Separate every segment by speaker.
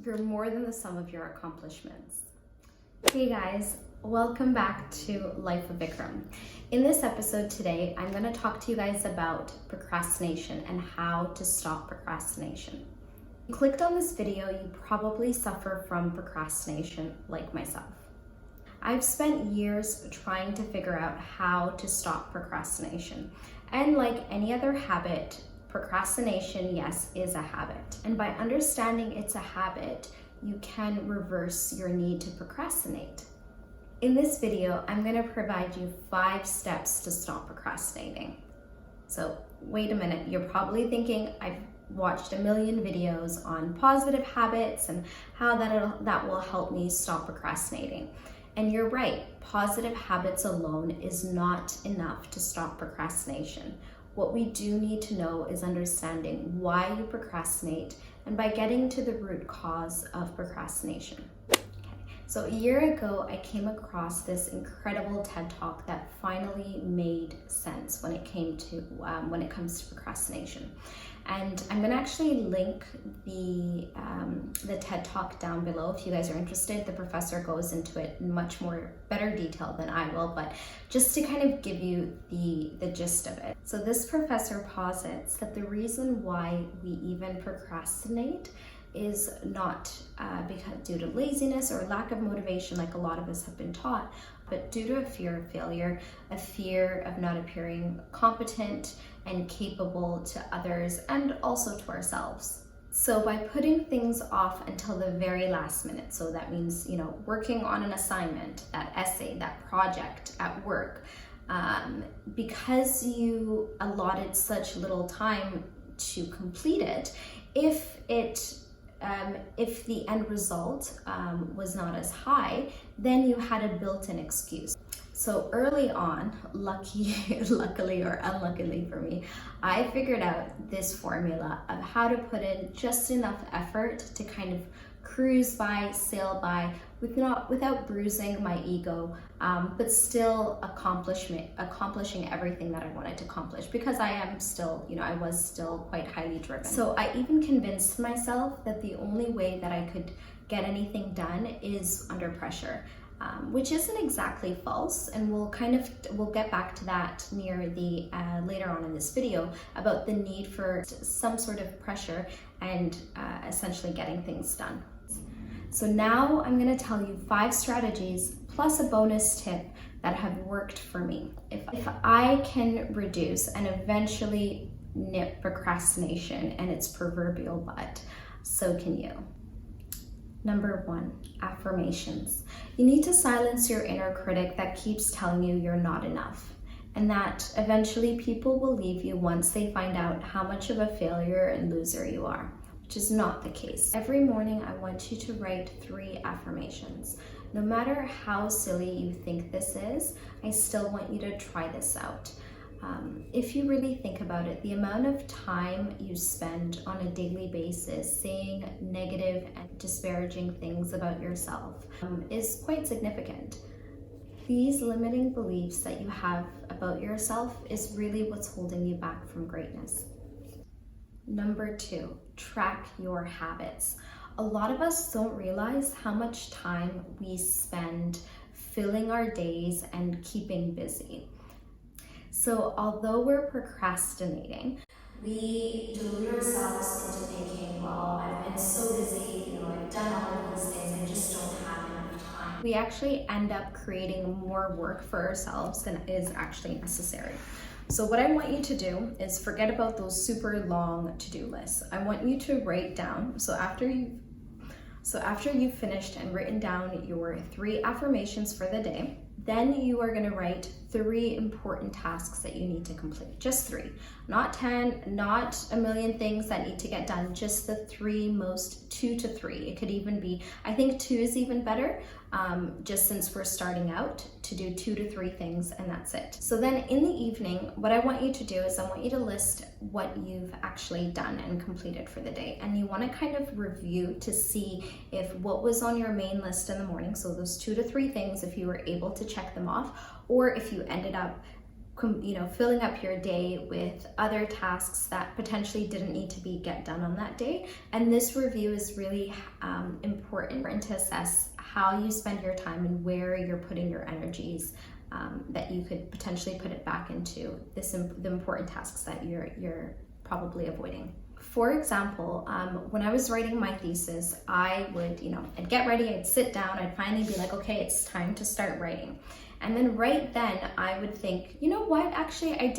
Speaker 1: You're more than the sum of your accomplishments. Hey guys, welcome back to Life with Vikram. In this episode today, I'm going to talk to you guys about procrastination and how to stop procrastination. If you clicked on this video, you probably suffer from procrastination like myself. I've spent years trying to figure out how to stop procrastination. And like any other habit, procrastination, yes, is a habit. And by understanding it's a habit, you can reverse your need to procrastinate. In this video, I'm going to provide you 5 steps to stop procrastinating. So wait a minute, you're probably thinking I've watched a million videos on positive habits and how that will help me stop procrastinating. And you're right, positive habits alone is not enough to stop procrastination. What we do need to know is understanding why you procrastinate and by getting to the root cause of procrastination. So a year ago, I came across this incredible TED Talk that finally made sense when it comes to procrastination. And I'm going to actually link the TED Talk down below if you guys are interested. The professor goes into it in much more better detail than I will, but just to kind of give you the gist of it. So this professor posits that the reason why we even procrastinate is not because due to laziness or lack of motivation, like a lot of us have been taught, but due to a fear of failure, a fear of not appearing competent and capable to others and also to ourselves. So by putting things off until the very last minute, so that means, working on an assignment, that essay, that project at work, because you allotted such little time to complete it, if the end result was not as high, then you had a built-in excuse. So early on, luckily or unluckily for me, I figured out this formula of how to put in just enough effort to kind of cruise by, sail by, without bruising my ego, but still accomplishing everything that I wanted to accomplish, because I am still, I was still quite highly driven. So I even convinced myself that the only way that I could get anything done is under pressure, which isn't exactly false, and we'll get back to that near the later on in this video about the need for some sort of pressure and essentially getting things done. So now I'm going to tell you 5 strategies plus a bonus tip that have worked for me. If I can reduce and eventually nip procrastination and its proverbial butt, so can you. Number 1, affirmations. You need to silence your inner critic that keeps telling you you're not enough, and that eventually people will leave you once they find out how much of a failure and loser you are, which is not the case. Every morning, I want you to write 3 affirmations. No matter how silly you think this is, I still want you to try this out. If you really think about it, the amount of time you spend on a daily basis saying negative and disparaging things about yourself is quite significant. These limiting beliefs that you have about yourself is really what's holding you back from greatness. Number 2, track your habits. A lot of us don't realize how much time we spend filling our days and keeping busy. So although we're procrastinating, we delude ourselves into thinking, well, I've been so busy, I've done all of these things, I just don't have enough time. We actually end up creating more work for ourselves than is actually necessary. So what I want you to do is forget about those super long to-do lists. I want you to write down, so after you've finished and written down your 3 affirmations for the day, then you are going to write 3 important tasks that you need to complete. Just 3, not 10, not a million things that need to get done, just the 3 most, 2 to 3. It could even be, I think 2 is even better, just since we're starting out, to do 2 to 3 things, and that's it. So then in the evening, what I want you to do is I want you to list what you've actually done and completed for the day. And you want to kind of review to see if what was on your main list in the morning, so those 2 to 3 things, if you were able to check them off, or if you ended up filling up your day with other tasks that potentially didn't need to get done on that day. And this review is really important to assess how you spend your time and where you're putting your energies, that you could potentially put it back into the important tasks that you're probably avoiding. For example, when I was writing my thesis, I would, I'd get ready, I'd sit down, I'd finally be like, okay, it's time to start writing. And then right then I would think, you know what, actually I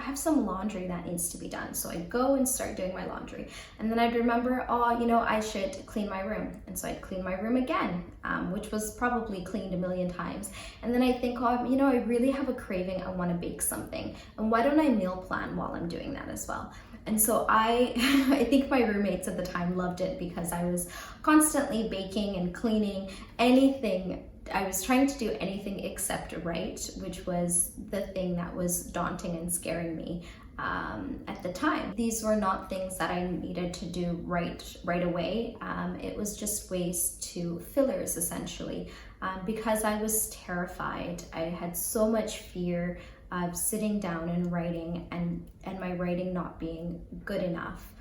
Speaker 1: have some laundry that needs to be done. So I'd go and start doing my laundry. And then I'd remember, I should clean my room. And so I'd clean my room again, which was probably cleaned a million times. And then I think, I really have a craving, I want to bake something. And why don't I meal plan while I'm doing that as well? And so I think my roommates at the time loved it because I was constantly baking and cleaning anything. I was trying to do anything except write, which was the thing that was daunting and scaring me at the time. These were not things that I needed to do right away. It was just fillers essentially, because I was terrified. I had so much fear of sitting down and writing and my writing not being good enough.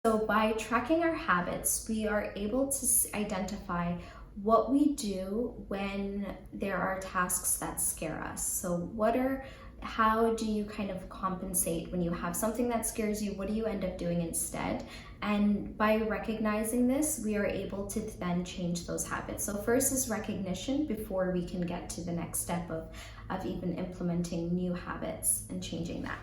Speaker 1: So by tracking our habits, we are able to identify what we do when there are tasks that scare us. So how do you kind of compensate when you have something that scares you? What do you end up doing instead? And by recognizing this, we are able to then change those habits. So first is recognition before we can get to the next step of even implementing new habits and changing that.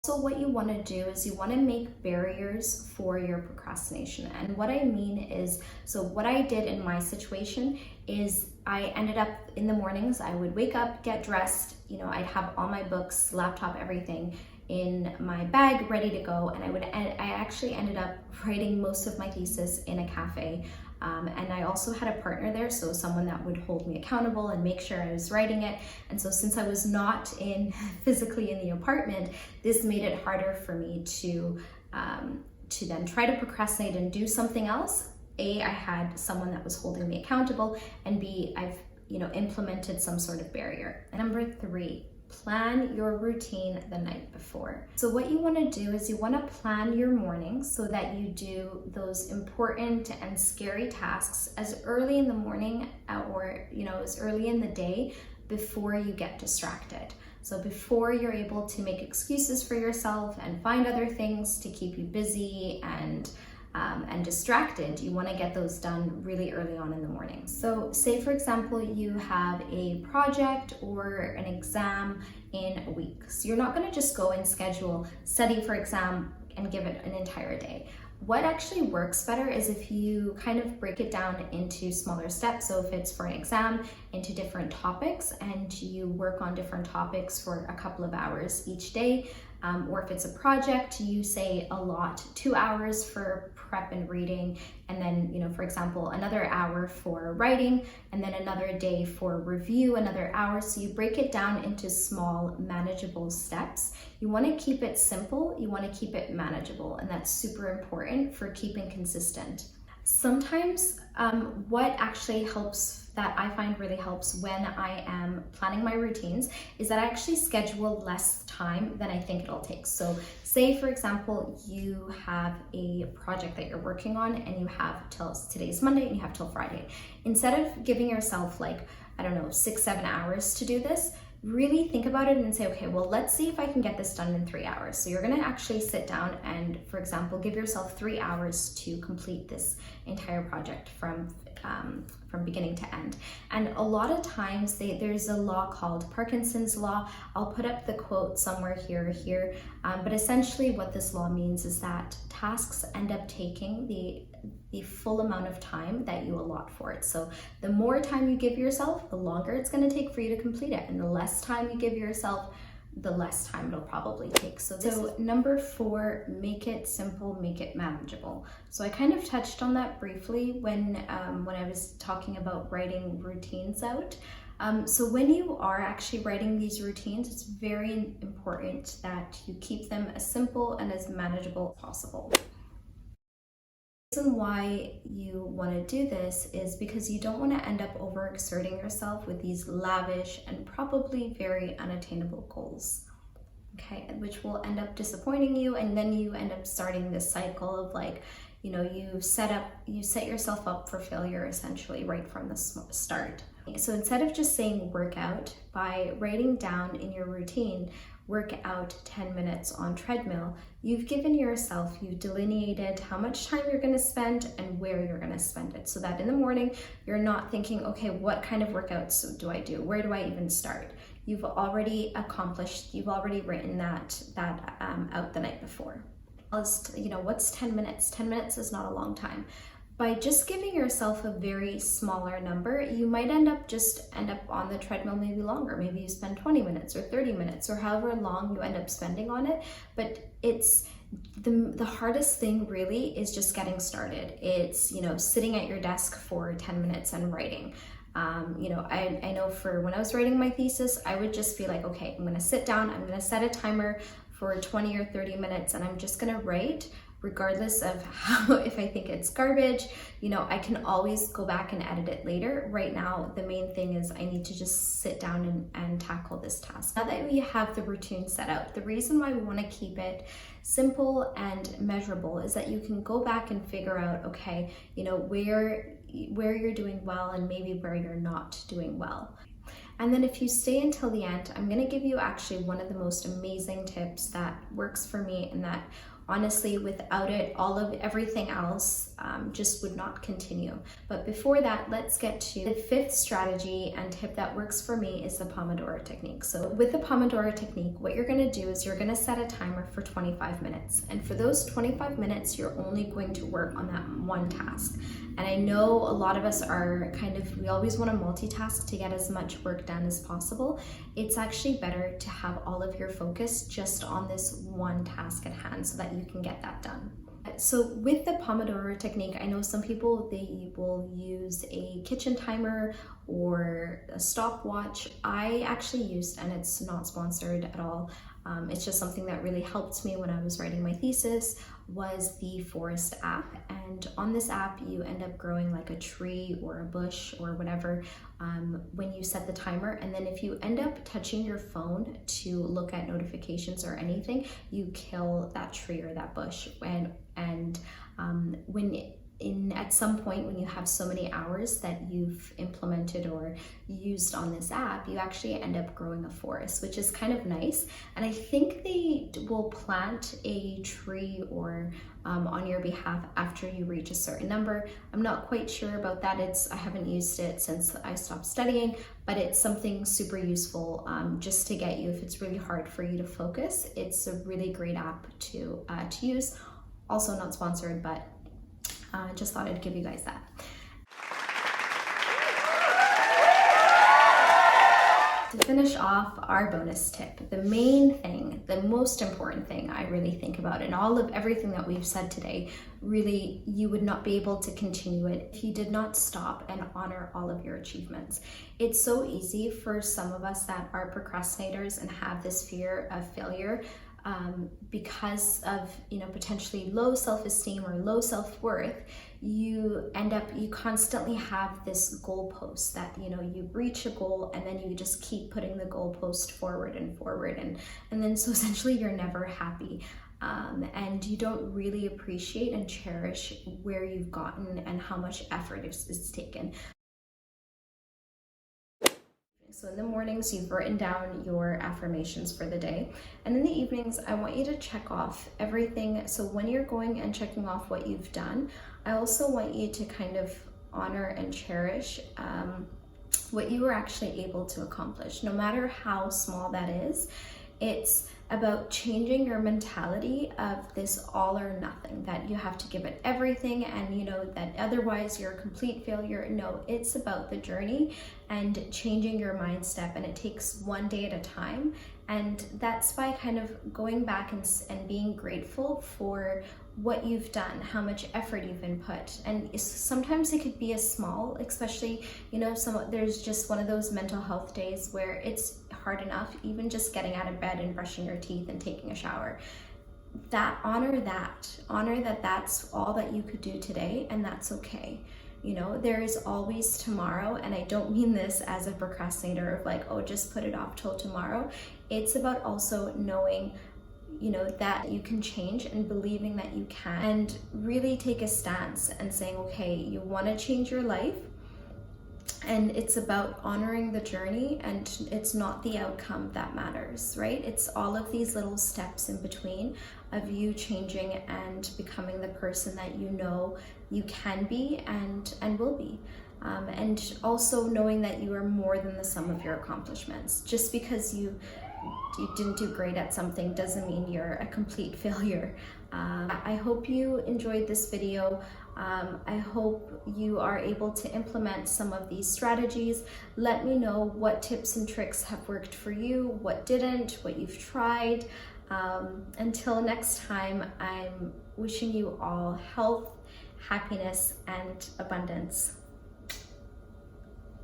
Speaker 1: So what you want to do is you want to make barriers for your procrastination. And what I mean is, so what I did in my situation is I ended up in the mornings, I would wake up, get dressed, I'd have all my books, laptop, everything in my bag ready to go. And I actually ended up writing most of my thesis in a cafe. And I also had a partner there, so someone that would hold me accountable and make sure I was writing it. And so since I was not physically in the apartment, this made it harder for me to then try to procrastinate and do something else. A, I had someone that was holding me accountable, and B, I've implemented some sort of barrier. And number 3, plan your routine the night before. So what you want to do is you want to plan your morning so that you do those important and scary tasks as early in the morning or as early in the day before you get distracted. So before you're able to make excuses for yourself and find other things to keep you busy and distracted, you want to get those done really early on in the morning. So say for example, you have a project or an exam in a week. So you're not going to just go and schedule study for exam and give it an entire day. What actually works better is if you kind of break it down into smaller steps. So if it's for an exam, into different topics, and you work on different topics for a couple of hours each day. Or if it's a project, you say allot 2 hours for prep and reading, and then, for example, another hour for writing, and then another day for review, another hour. So you break it down into small, manageable steps. You want to keep it simple, you want to keep it manageable, and that's super important for keeping consistent. Sometimes what actually helps, that I find really helps when I am planning my routines, is that I actually schedule less time than I think it'll take. So say for example, you have a project that you're working on and you have till today's Monday and you have till Friday. Instead of giving yourself 6-7 hours to do this, really think about it and say, okay, well, let's see if I can get this done in 3 hours. So you're gonna actually sit down and, for example, give yourself 3 hours to complete this entire project from beginning to end. And a lot of times there's a law called Parkinson's law. I'll put up the quote somewhere here or here, but essentially what this law means is that tasks end up taking the full amount of time that you allot for it. So the more time you give yourself, the longer it's going to take for you to complete it, and the less time you give yourself, the less time it'll probably take. So number 4, make it simple, make it manageable. So I kind of touched on that briefly when I was talking about writing routines out. So when you are actually writing these routines, it's very important that you keep them as simple and as manageable as possible. The reason why you want to do this is because you don't want to end up overexerting yourself with these lavish and probably very unattainable goals, okay, which will end up disappointing you, and then you end up starting this cycle of like, you set yourself up for failure essentially right from the start. So instead of just saying workout, by writing down in your routine, work out 10 minutes on treadmill, you've delineated how much time you're going to spend and where you're going to spend it, so that in the morning you're not thinking, okay, what kind of workouts do I do? Where do I even start? You've already written that out the night before. What's 10 minutes? 10 minutes is not a long time. By just giving yourself a very smaller number, you might end up on the treadmill maybe longer. Maybe you spend 20 minutes or 30 minutes or however long you end up spending on it. But it's the hardest thing really is just getting started. It's, sitting at your desk for 10 minutes and writing. I know for when I was writing my thesis, I would just be like, okay, I'm going to sit down, I'm going to set a timer for 20 or 30 minutes, and I'm just going to write regardless of how, if I think it's garbage, I can always go back and edit it later. Right now, the main thing is I need to just sit down and tackle this task. Now that we have the routine set out, the reason why we want to keep it simple and measurable is that you can go back and figure out, okay, where you're doing well and maybe where you're not doing well. And then if you stay until the end, I'm going to give you actually one of the most amazing tips that works for me, and that honestly, without it, everything else just would not continue. But before that, let's get to the fifth strategy and tip that works for me is the Pomodoro technique. So with the Pomodoro technique, what you're going to do is you're going to set a timer for 25 minutes. And for those 25 minutes, you're only going to work on that one task. And I know a lot of us are we always want to multitask to get as much work done as possible. It's actually better to have all of your focus just on this one task at hand so that you can get that done. So with the Pomodoro technique, I know some people, they will use a kitchen timer or a stopwatch. I actually used, and it's not sponsored at all, it's just something that really helped me when I was writing my thesis, was the Forest app. And on this app, you end up growing like a tree or a bush or whatever when you set the timer. And then if you end up touching your phone to look at notifications or anything, you kill that tree or that bush. At some point when you have so many hours that you've implemented or used on this app, you actually end up growing a forest, which is kind of nice. And I think they will plant a tree or on your behalf after you reach a certain number. I'm not quite sure about that. I haven't used it since I stopped studying, but it's something super useful just to get you, if it's really hard for you to focus. It's a really great app to use. Also not sponsored, but just thought I'd give you guys that. To finish off our bonus tip, the main thing, the most important thing I really think about in everything that we've said today, really you would not be able to continue it if you did not stop and honor all of your achievements. It's so easy for some of us that are procrastinators and have this fear of failure because of potentially low self-esteem or low self-worth. You constantly have this goalpost that you reach a goal and then you just keep putting the goalpost forward and forward, and then so essentially you're never happy, and you don't really appreciate and cherish where you've gotten and how much effort it's taken. So in the mornings, you've written down your affirmations for the day. And in the evenings, I want you to check off everything. So when you're going and checking off what you've done, I also want you to kind of honor and cherish what you were actually able to accomplish, no matter how small that is. It's about changing your mentality of this all or nothing, that you have to give it everything and that otherwise you're a complete failure. No, it's about the journey and changing your mindset, and it takes one day at a time. And that's by kind of going back and being grateful for what you've done, how much effort you've input. And sometimes it could be as small, especially, there's just one of those mental health days where it's hard enough, even just getting out of bed and brushing your teeth and taking a shower. honor that that's all that you could do today, and that's okay. You know, there is always tomorrow, and I don't mean this as a procrastinator of like, oh, just put it off till tomorrow. It's about also knowing, you know, that you can change and believing that you can, and really take a stance and saying, okay, you want to change your life, and it's about honoring the journey, and it's not the outcome that matters, right? It's all of these little steps in between of you changing and becoming the person that you know you can be and will be. And also knowing that you are more than the sum of your accomplishments. Just because you didn't do great at something doesn't mean you're a complete failure. I hope you enjoyed this video. I hope you are able to implement some of these strategies. Let me know what tips and tricks have worked for you, what didn't, what you've tried. Until next time, I'm wishing you all health, happiness, and abundance. If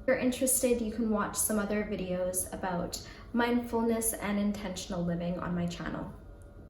Speaker 1: you're interested, you can watch some other videos about mindfulness and intentional living on my channel.